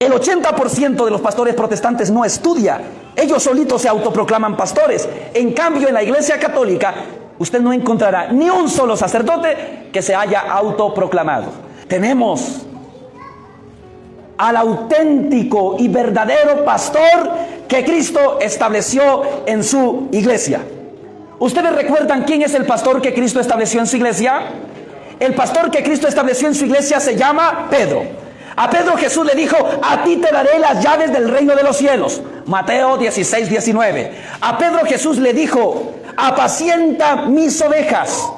El 80% de los pastores protestantes no estudia. Ellos solitos se autoproclaman pastores. En cambio, en la Iglesia Católica, usted no encontrará ni un solo sacerdote que se haya autoproclamado. Tenemos al auténtico y verdadero pastor que Cristo estableció en su iglesia. ¿Ustedes recuerdan quién es el pastor que Cristo estableció en su iglesia? El pastor que Cristo estableció en su iglesia se llama Pedro. A Pedro Jesús le dijo: a ti te daré las llaves del reino de los cielos. Mateo 16:19. A Pedro Jesús le dijo: apacienta mis ovejas.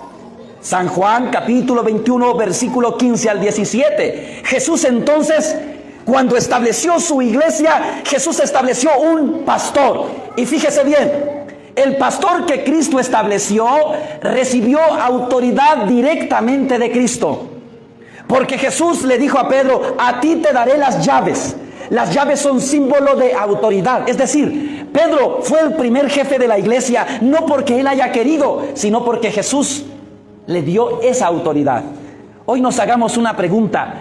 San Juan capítulo 21 versículo 15 al 17. Jesús entonces, cuando estableció su iglesia, Jesús estableció un pastor. Y fíjese bien, el pastor que Cristo estableció recibió autoridad directamente de Cristo. Porque Jesús le dijo a Pedro: a ti te daré las llaves. Las llaves son símbolo de autoridad. Es decir, Pedro fue el primer jefe de la iglesia, no porque él haya querido, sino porque Jesús le dio esa autoridad. Hoy nos hagamos una pregunta: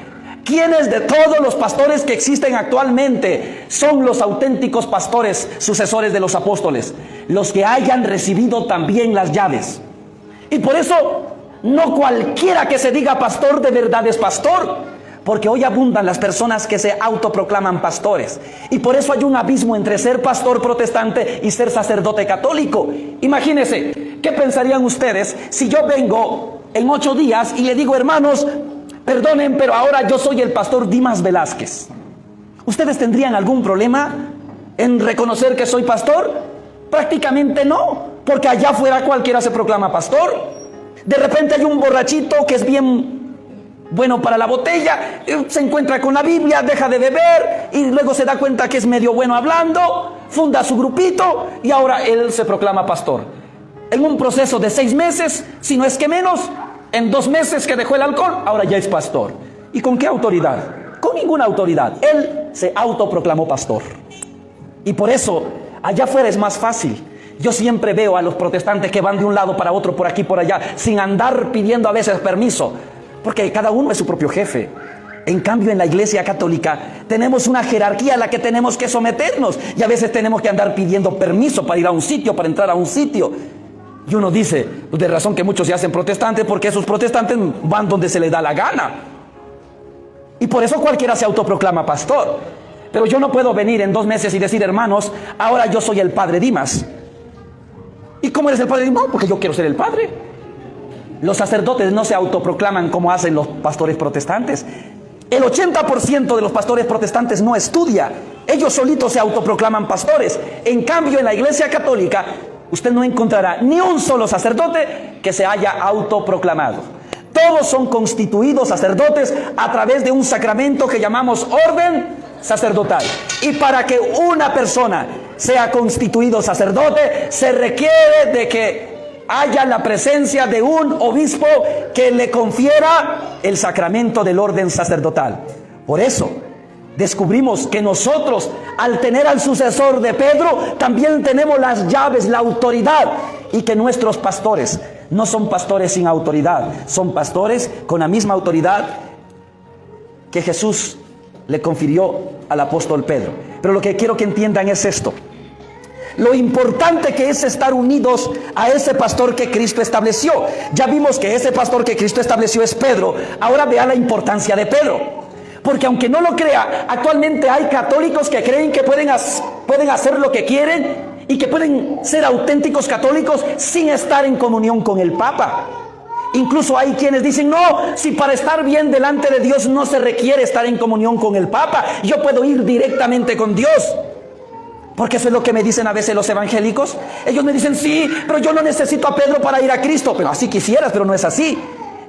¿quiénes de todos los pastores que existen actualmente son los auténticos pastores, sucesores de los apóstoles? Los que hayan recibido también las llaves. Y por eso, no cualquiera que se diga pastor de verdad es pastor, porque hoy abundan las personas que se autoproclaman pastores. Y por eso hay un abismo entre ser pastor protestante y ser sacerdote católico. Imagínense, ¿qué pensarían ustedes si yo vengo en 8 días y le digo: hermanos, perdonen, pero ahora yo soy el pastor Dimas Velázquez? ¿Ustedes tendrían algún problema en reconocer que soy pastor? Prácticamente no, porque allá afuera cualquiera se proclama pastor. De repente hay un borrachito que es bien bueno para la botella, se encuentra con la Biblia, deja de beber y luego se da cuenta que es medio bueno hablando, funda su grupito y ahora él se proclama pastor. En un proceso de 6 meses, si no es que menos, en 2 meses que dejó el alcohol, ahora ya es pastor. ¿Y con qué autoridad? Con ninguna autoridad. Él se autoproclamó pastor. Y por eso, allá afuera es más fácil. Yo siempre veo a los protestantes que van de un lado para otro, por aquí, por allá, sin andar pidiendo a veces permiso, porque cada uno es su propio jefe. En cambio, en la Iglesia Católica tenemos una jerarquía a la que tenemos que someternos, y a veces tenemos que andar pidiendo permiso para ir a un sitio, para entrar a un sitio. Y uno dice, pues de razón que muchos se hacen protestantes, porque esos protestantes van donde se les da la gana. Y por eso cualquiera se autoproclama pastor. Pero yo no puedo venir en 2 meses y decir: hermanos, ahora yo soy el padre Dimas. ¿Y cómo eres el padre Dimas? No, porque yo quiero ser el padre. Los sacerdotes no se autoproclaman como hacen los pastores protestantes. El 80% de los pastores protestantes no estudia. Ellos solitos se autoproclaman pastores. En cambio, en la Iglesia Católica, usted no encontrará ni un solo sacerdote que se haya autoproclamado. Todos son constituidos sacerdotes a través de un sacramento que llamamos orden sacerdotal. Y para que una persona sea constituido sacerdote, se requiere de que haya la presencia de un obispo que le confiera el sacramento del orden sacerdotal. Por eso descubrimos que nosotros, al tener al sucesor de Pedro, también tenemos las llaves, la autoridad, y que nuestros pastores no son pastores sin autoridad, son pastores con la misma autoridad que Jesús le confirió al apóstol Pedro. Pero lo que quiero que entiendan es esto: lo importante que es estar unidos a ese pastor que Cristo estableció. Ya vimos que ese pastor que Cristo estableció es Pedro. Ahora vea la importancia de Pedro. Porque aunque no lo crea, actualmente hay católicos que creen que pueden hacer lo que quieren y que pueden ser auténticos católicos sin estar en comunión con el Papa. Incluso hay quienes dicen: no, si para estar bien delante de Dios no se requiere estar en comunión con el Papa, yo puedo ir directamente con Dios. Porque eso es lo que me dicen a veces los evangélicos. Ellos me dicen: sí, pero yo no necesito a Pedro para ir a Cristo. Pero así quisieras, pero no es así.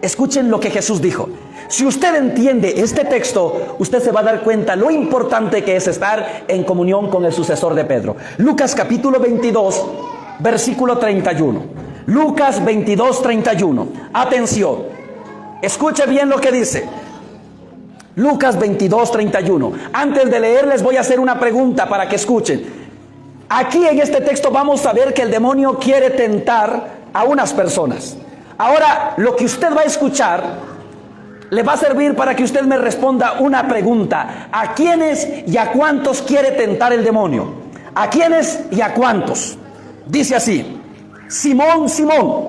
Escuchen lo que Jesús dijo. Si usted entiende este texto, usted se va a dar cuenta lo importante que es estar en comunión con el sucesor de Pedro. Lucas capítulo 22, versículo 31. Lucas 22, 31. Atención. Escuche bien lo que dice. Lucas 22, 31. Antes de leer, les voy a hacer una pregunta para que escuchen. Aquí en este texto vamos a ver que el demonio quiere tentar a unas personas. Ahora, lo que usted va a escuchar le va a servir para que usted me responda una pregunta. ¿A quiénes y a cuántos quiere tentar el demonio? ¿A quiénes y a cuántos? Dice así: Simón, Simón,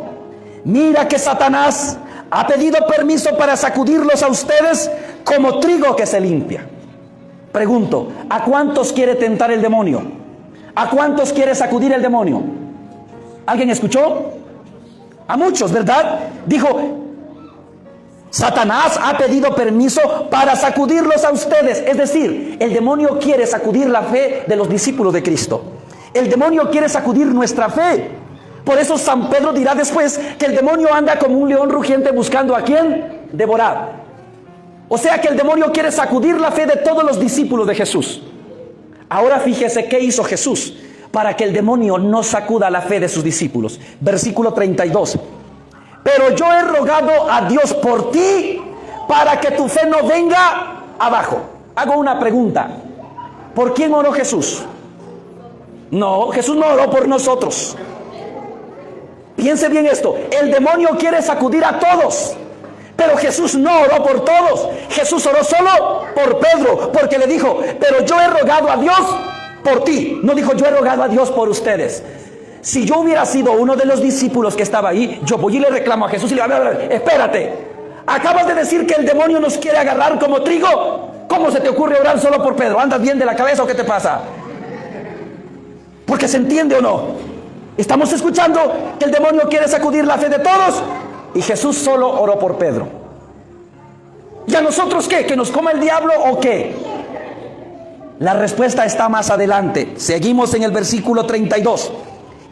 mira que Satanás ha pedido permiso para sacudirlos a ustedes como trigo que se limpia. Pregunto, ¿a cuántos quiere tentar el demonio? ¿A cuántos quiere sacudir el demonio? ¿Alguien escuchó? A muchos, ¿verdad? Dijo, Satanás ha pedido permiso para sacudirlos a ustedes. Es decir, el demonio quiere sacudir la fe de los discípulos de Cristo. El demonio quiere sacudir nuestra fe. Por eso San Pedro dirá después que el demonio anda como un león rugiente buscando a quién devorar. O sea que el demonio quiere sacudir la fe de todos los discípulos de Jesús. Ahora fíjese qué hizo Jesús para que el demonio no sacuda la fe de sus discípulos. Versículo 32. Pero yo he rogado a Dios por ti para que tu fe no venga abajo. Hago una pregunta. ¿Por quién oró Jesús? No, Jesús no oró por nosotros. Piense bien esto. El demonio quiere sacudir a todos, pero Jesús no oró por todos. Jesús oró solo por Pedro, porque le dijo, pero yo he rogado a Dios por ti. No dijo, yo he rogado a Dios por ustedes. Si yo hubiera sido uno de los discípulos que estaba ahí, yo voy y le reclamo a Jesús y le digo, espérate, acabas de decir que el demonio nos quiere agarrar como trigo. ¿Cómo se te ocurre orar solo por Pedro? ¿Andas bien de la cabeza o qué te pasa? Porque se entiende o no. Estamos escuchando que el demonio quiere sacudir la fe de todos y Jesús solo oró por Pedro. ¿Y a nosotros qué? ¿Que nos coma el diablo o qué? La respuesta está más adelante. Seguimos en el versículo 32.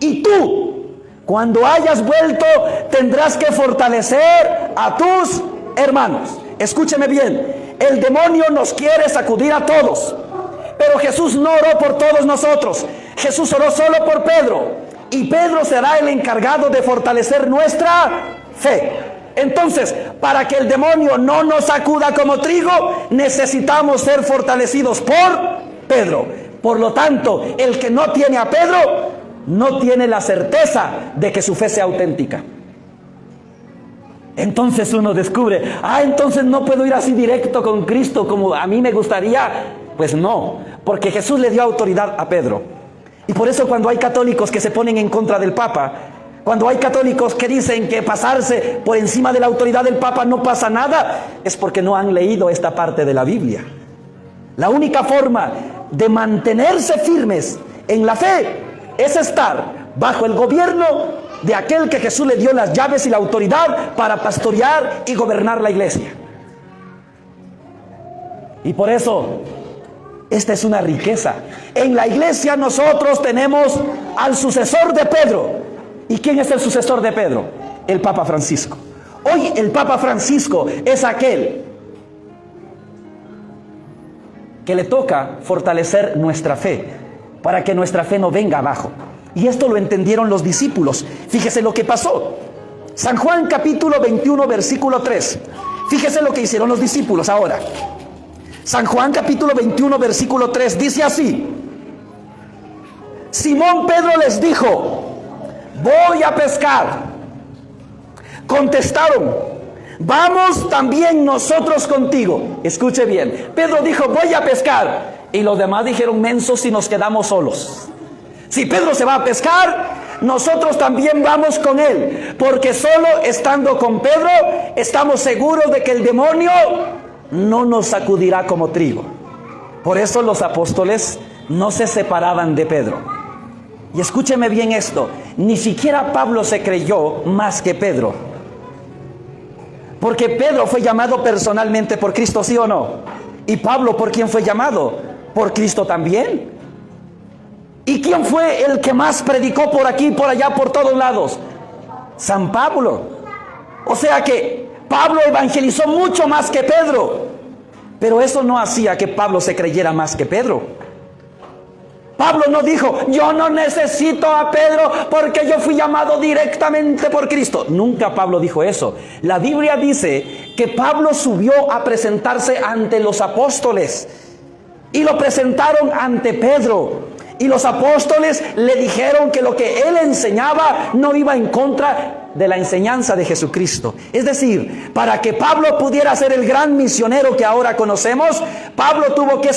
Y tú, cuando hayas vuelto, tendrás que fortalecer a tus hermanos. Escúcheme bien. El demonio nos quiere sacudir a todos, pero Jesús no oró por todos nosotros. Jesús oró solo por Pedro, y Pedro será el encargado de fortalecer nuestra fe. Entonces, para que el demonio no nos sacuda como trigo, necesitamos ser fortalecidos por Pedro. Por lo tanto, el que no tiene a Pedro no tiene la certeza de que su fe sea auténtica. Entonces uno descubre, entonces no puedo ir así directo con Cristo como a mí me gustaría. Pues no, porque Jesús le dio autoridad a Pedro. Y por eso cuando hay católicos que se ponen en contra del Papa, cuando hay católicos que dicen que pasarse por encima de la autoridad del Papa no pasa nada, es porque no han leído esta parte de la Biblia. La única forma de mantenerse firmes en la fe es estar bajo el gobierno de aquel que Jesús le dio las llaves y la autoridad para pastorear y gobernar la iglesia. Y por eso, esta es una riqueza. En la iglesia nosotros tenemos al sucesor de Pedro. ¿Y quién es el sucesor de Pedro? El Papa Francisco. Hoy el Papa Francisco es aquel que le toca fortalecer nuestra fe, para que nuestra fe no venga abajo. Y esto lo entendieron los discípulos. Fíjese lo que pasó. San Juan capítulo 21 versículo 3. Fíjese lo que hicieron los discípulos ahora. San Juan capítulo 21 versículo 3 dice así: Simón Pedro les dijo, voy a pescar. Contestaron, vamos también nosotros contigo. Escuche bien. Pedro dijo, voy a pescar. Y los demás dijeron, mensos si nos quedamos solos. Si Pedro se va a pescar, nosotros también vamos con él. Porque solo estando con Pedro, estamos seguros de que el demonio no nos sacudirá como trigo. Por eso los apóstoles no se separaban de Pedro. Y escúcheme bien esto, ni siquiera Pablo se creyó más que Pedro. Porque Pedro fue llamado personalmente por Cristo, ¿sí o no? ¿Y Pablo por quién fue llamado? Por Cristo también. ¿Y quién fue el que más predicó por aquí, por allá, por todos lados? San Pablo. O sea que Pablo evangelizó mucho más que Pedro. Pero eso no hacía que Pablo se creyera más que Pedro. Pablo no dijo, yo no necesito a Pedro porque yo fui llamado directamente por Cristo. Nunca Pablo dijo eso. La Biblia dice que Pablo subió a presentarse ante los apóstoles. Y lo presentaron ante Pedro. Y los apóstoles le dijeron que lo que él enseñaba no iba en contra de la enseñanza de Jesucristo. Es decir, para que Pablo pudiera ser el gran misionero que ahora conocemos, Pablo tuvo que